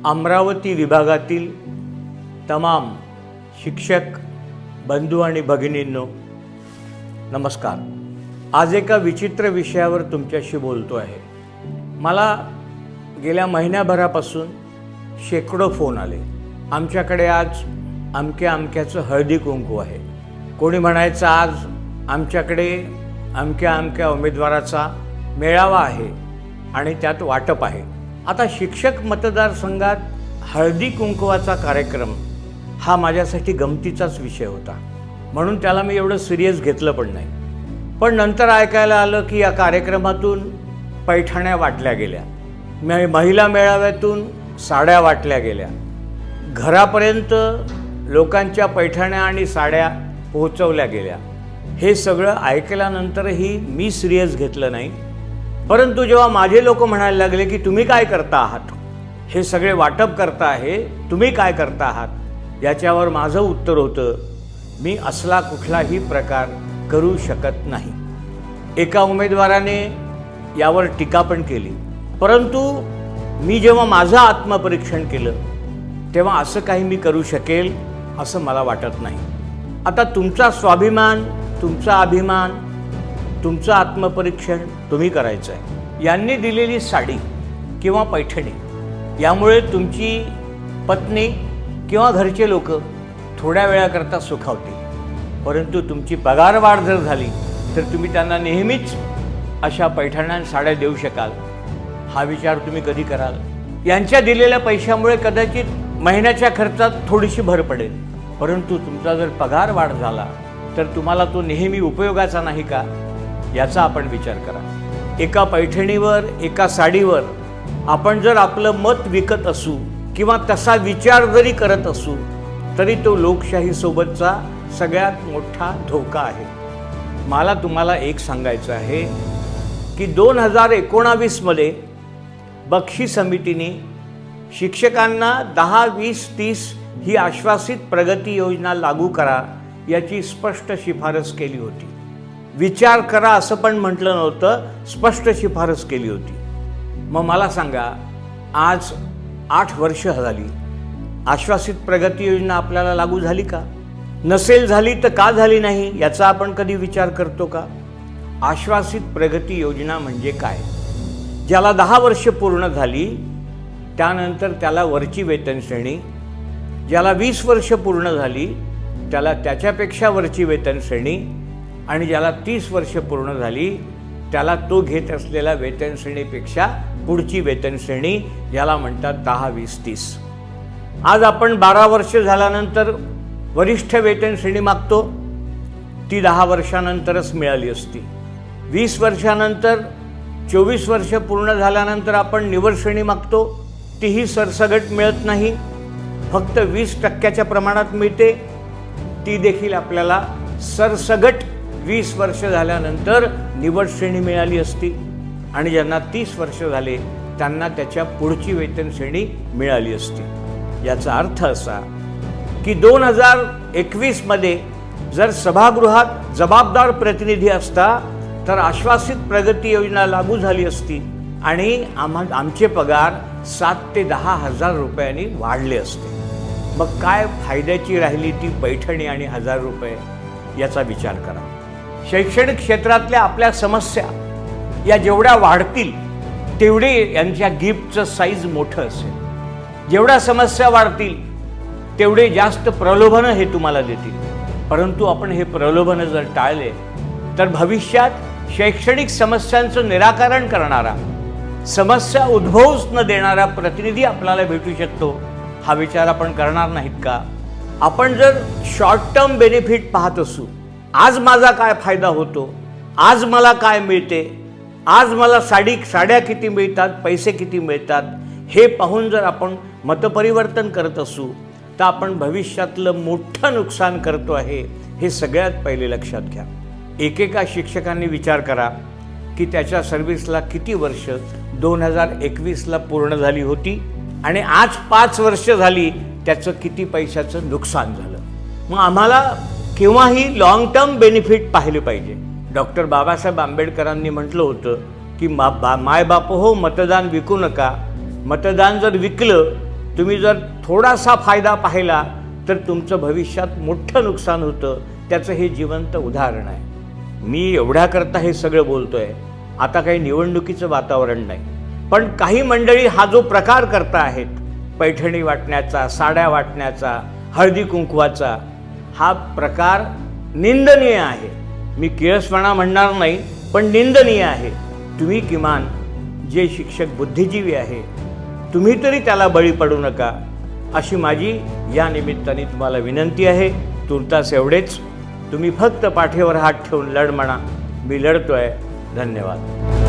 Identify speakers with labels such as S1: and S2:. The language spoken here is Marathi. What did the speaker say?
S1: अमरावती विभागातील तमाम शिक्षक बंधू आणि भगिनींनो नमस्कार। आज एका विचित्र विषयावर तुमच्याशी बोलतो आहे। मला गेल्या महिन्याभरापासून शेकडो फोन आले। आमच्याकडे आज अमक्याचं हळदी कुंकू आहे, कोणी म्हणायचं आज आमच्याकडे अमक्या उमेदवाराचा मेळावा आहे आणि त्यात वाटप आहे। आता शिक्षक मतदारसंघात हळदी कुंकवाचा कार्यक्रम हा माझ्यासाठी गमतीचाच विषय होता, म्हणून त्याला मी एवढं सिरियस घेतलं पण नाही। पण नंतर ऐकायला आलं की या कार्यक्रमातून पैठण्या वाटल्या गेल्या, महिला मेळाव्यातून साड्या वाटल्या गेल्या, घरापर्यंत लोकांच्या पैठण्या आणि साड्या पोहोचवल्या गेल्या। हे सगळं ऐकल्यानंतरही मी सिरियस घेतलं नाही। परंतु जेव्हा माझे लोक म्हणायला लागले की तुम्ही काय करता आहात, हे सगळे वाटप करता आहे, तुम्ही काय करता आहात, याच्यावर माझं उत्तर होतं मी असला कुठलाही प्रकार करू शकत नाही। एका उमेदवाराने यावर टीका पण केली, परंतु मी जेव्हा माझं आत्मपरीक्षण केलं तेव्हा असं काही मी करू शकेल असं मला वाटत नाही। आता तुमचा स्वाभिमान, तुमचा अभिमान, तुमचं आत्मपरीक्षण तुम्ही करायचं आहे। यांनी दिलेली साडी किंवा पैठणी यामुळे तुमची पत्नी किंवा घरचे लोक थोड्या वेळाकरता सुखावतील, परंतु तुमची पगारवाढ जर झाली तर तुम्ही त्यांना नेहमीच अशा पैठण्या साड्या देऊ शकाल, हा विचार तुम्ही कधी कराल? यांच्या दिलेल्या पैशामुळे कदाचित महिन्याच्या खर्चात थोडीशी भर पडेल, परंतु तुमचा जर पगार वाढ झाला तर तुम्हाला तो नेहमी उपयोगाचा नाही का, याचा आपण विचार करा। एका पैठणीवर, एका साडीवर आपण जर आपलं मत विकत असू किंवा तसा विचार जरी करत असू तरी तो लोकशाहीसोबतचा सगळ्यात मोठा धोका आहे। मला तुम्हाला एक सांगायचं आहे की 2019 मध्ये बक्षी समितीने शिक्षकांना 10, 20, 30 ही आश्वासित प्रगती योजना लागू करा याची स्पष्ट शिफारस केली होती। विचार करा असं पण म्हटलं नव्हतं, स्पष्ट शिफारस केली होती। मग मला सांगा, आज 8 वर्ष झाली, आश्वासित प्रगती योजना आपल्याला लागू झाली का? नसेल झाली तर का झाली नाही याचा आपण कधी विचार करतो का? आश्वासित प्रगती योजना म्हणजे काय? ज्याला 10 वर्ष पूर्ण झाली त्यानंतर त्याला वरची वेतन श्रेणी, ज्याला 20 वर्ष पूर्ण झाली त्याला त्याच्यापेक्षा वरची वेतन श्रेणी, आणि ज्याला 30 वर्ष पूर्ण झाली त्याला तो घेत असलेल्या वेतन श्रेणीपेक्षा पुढची वेतन श्रेणी, ज्याला म्हणतात 10, 20, 30। आज आपण 12 वर्ष झाल्यानंतर वरिष्ठ वेतन श्रेणी मागतो, ती 10 वर्षानंतरच मिळाली असती। 20 वर्षानंतर, 24 वर्ष पूर्ण झाल्यानंतर आपण निवड श्रेणी मागतो, तीही सरसगट मिळत नाही, फक्त 20% प्रमाणात मिळते, ती देखील आपल्याला सरसगट 20 वर्ष झाल्यानंतर निवड श्रेणी मिळाली असती, आणि ज्यांना 30 वर्ष झाले त्यांना त्याच्या पुढची वेतन श्रेणी मिळाली असती। याचा अर्थ असा की 2021 मध्ये जर सभागृहात जबाबदार प्रतिनिधी असता तर आश्वासित प्रगती योजना लागू झाली असती आणि आमचे पगार 7 ते 10 हजार रुपयांनी वाढले असते। मग काय फायद्याची राहिली ती पैठणी आणि 1000 रुपये, याचा विचार करा। शैक्षणिक क्षेत्रातल्या आपल्या समस्या या जेवढ्या वाढतील तेवढे यांच्या गिफ्टचं साईज मोठं असेल। जेवढ्या समस्या वाढतील तेवढे जास्त प्रलोभनं हे तुम्हाला देतील, परंतु आपण हे प्रलोभनं जर टाळले तर भविष्यात शैक्षणिक समस्यांचं निराकरण करणारा, समस्या उद्भवूच न देणारा प्रतिनिधी आपल्याला भेटू शकतो, हा विचार आपण करणार नाहीत का? आपण जर शॉर्ट टर्म बेनिफिट पाहत असू, आज माझा काय फायदा होतो, आज मला काय मिळते, आज मला साड्या किती मिळतात, पैसे किती मिळतात, हे पाहून जर आपण मतपरिवर्तन करत असू तर आपण भविष्यातलं मोठं नुकसान करतो आहे, हे सगळ्यात पहिले लक्षात घ्या। एकेका शिक्षकांनी विचार करा की त्याच्या सर्व्हिसला किती वर्ष 2021ला पूर्ण झाली होती आणि आज 5 वर्ष झाली, त्याचं किती पैशाचं नुकसान झालं। मग आम्हाला केव्हाही लॉंग टर्म बेनिफिट पाहिले पाहिजे। डॉक्टर बाबासाहेब आंबेडकरांनी म्हटलं होतं की माय बाप हो, मतदान विकू नका, मतदान जर विकलं तुम्ही जर थोडासा फायदा पाहिला तर तुमचं भविष्यात मोठं नुकसान होतं. त्याचं हे जिवंत उदाहरण आहे. मी एवढ्याकरता हे सगळं बोलतोय. आता काही निवडणुकीचं वातावरण नाही, पण काही मंडळी हा जो प्रकार करता आहेत, पैठणी वाटण्याचा, साड्या वाटण्याचा, हळदी कुंकवाचा, हा प्रकार निंदनीय आहे. मी किळसपणा म्हणणार नाही, पण निंदनीय आहे. तुम्ही किमान जे शिक्षक बुद्धिजीवी आहे, तुम्ही तरी त्याला बळी पडू नका, अशी माझी या निमित्ताने तुम्हाला विनंती आहे. तुर्तास एवढेच. तुम्ही फक्त पाठीवर हात ठेवून लढ म्हणा. मी लढतोय. धन्यवाद.